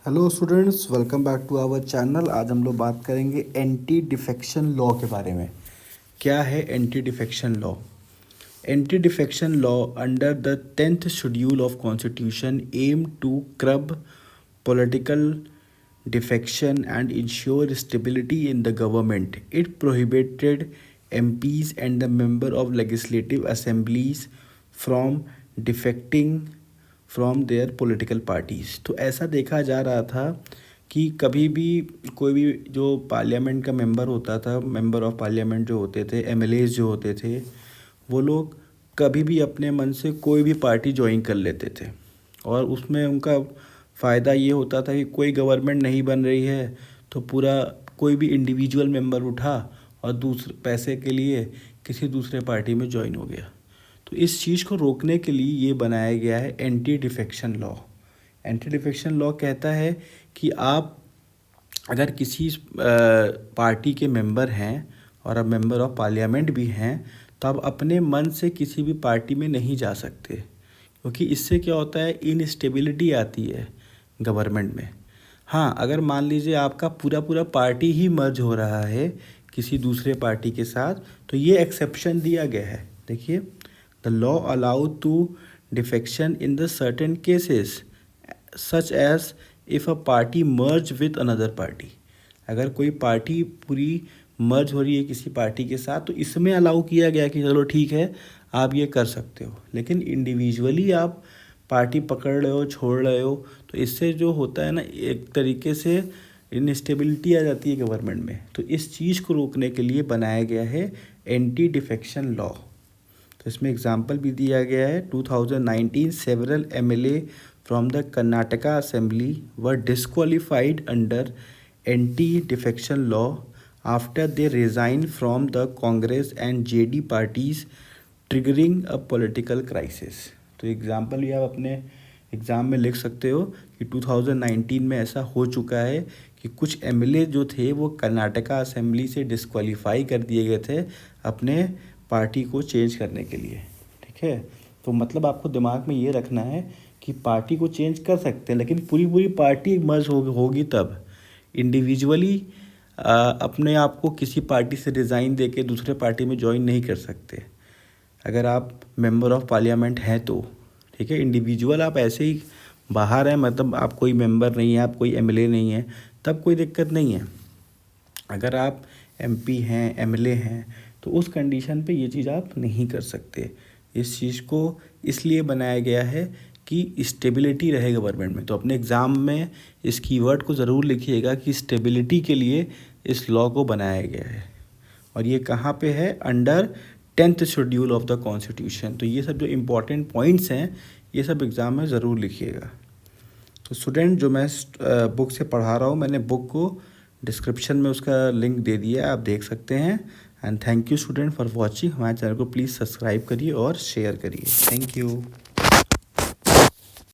Hello students, welcome back to our channel. आज हम लोग बात करेंगे एंटी डिफेक्शन लॉ के बारे में। क्या है anti defection law? Anti defection law under the 10th schedule of constitution aim to curb political defection and ensure stability in the government. It prohibited MPs and the member of legislative assemblies from defecting from their political parties. तो ऐसा देखा जा रहा था कि कभी भी कोई भी जो पार्लियामेंट का मेंबर होता था, मेंबर ऑफ पार्लियामेंट जो होते थे, एमएलएज जो होते थे, वो लोग कभी भी अपने मन से कोई भी पार्टी ज्वाइन कर लेते थे। और उसमें उनका फ़ायदा ये होता था कि कोई गवर्नमेंट नहीं बन रही है तो पूरा कोई भी इंडिविजुअल मेंबर उठा और दूसरे पैसे के लिए किसी दूसरे पार्टी में ज्वाइन हो गया। तो इस चीज़ को रोकने के लिए ये बनाया गया है anti defection law. Anti defection law कहता है कि आप अगर किसी पार्टी के मेंबर हैं और आप मेंबर ऑफ पार्लियामेंट भी हैं तो आप अपने मन से किसी भी पार्टी में नहीं जा सकते, क्योंकि इससे क्या होता है, इनस्टेबिलिटी आती है गवर्नमेंट में। हाँ, अगर मान लीजिए आपका पूरा पार्टी ही मर्ज हो रहा है किसी दूसरे पार्टी के साथ, तो ये एक्सेप्शन दिया गया है। देखिए, the law allow to defection in the certain cases such as if a party merge with another party. अगर कोई पार्टी पूरी मर्ज हो रही है किसी पार्टी के साथ तो इसमें अलाउ किया गया कि चलो ठीक है, आप ये कर सकते हो। लेकिन इंडिविजुअली आप पार्टी पकड़ रहे हो, छोड़ रहे हो, तो इससे जो होता है ना, एक तरीके से इनस्टेबिलिटी आ जाती है गवर्नमेंट में। तो इस चीज़ को रोकने के लिए बनाया गया है एंटी डिफेक्शन लॉ। तो इसमें एग्जांपल भी दिया गया है। 2019 several MLA from the Karnataka assembly were disqualified under anti defection law after they resign from the Congress and JD parties triggering a political crisis. तो एग्जाम्पल भी आप अपने एग्ज़ाम में लिख सकते हो कि 2019 में ऐसा हो चुका है कि कुछ एमएलए जो थे वो कर्नाटका असेंबली से डिस्क्वालीफाई कर दिए गए थे अपने पार्टी को चेंज करने के लिए। ठीक है, तो मतलब आपको दिमाग में ये रखना है कि पार्टी को चेंज कर सकते हैं, लेकिन पूरी पार्टी मर्ज होगी तब। इंडिविजुअली अपने आप को किसी पार्टी से रिज़ाइन दे के दूसरे पार्टी में ज्वाइन नहीं कर सकते अगर आप मेंबर ऑफ पार्लियामेंट हैं तो। ठीक है, इंडिविजुअल आप ऐसे ही बाहर हैं, मतलब आप कोई मेंबर नहीं है, आप कोई एमएलए नहीं है, तब कोई दिक्कत नहीं है। अगर आप एमपी हैं, एमएलए हैं, तो उस कंडीशन पे ये चीज़ आप नहीं कर सकते। इस चीज़ को इसलिए बनाया गया है कि स्टेबिलिटी रहे गवर्नमेंट में। तो अपने एग्ज़ाम में इस कीवर्ड को ज़रूर लिखिएगा कि स्टेबिलिटी के लिए इस लॉ को बनाया गया है। और ये कहाँ पे है? Under 10th schedule of the constitution. तो ये सब जो इम्पोर्टेंट पॉइंट्स हैं ये सब एग्ज़ाम में ज़रूर लिखिएगा। तो स्टूडेंट, जो मैं बुक से पढ़ा रहा हूँ, मैंने बुक को डिस्क्रिप्शन में उसका लिंक दे दिया है, आप देख सकते हैं। And thank you student for watching. हमारे चैनल को प्लीज़ सब्सक्राइब करिए और शेयर करिए। Thank you.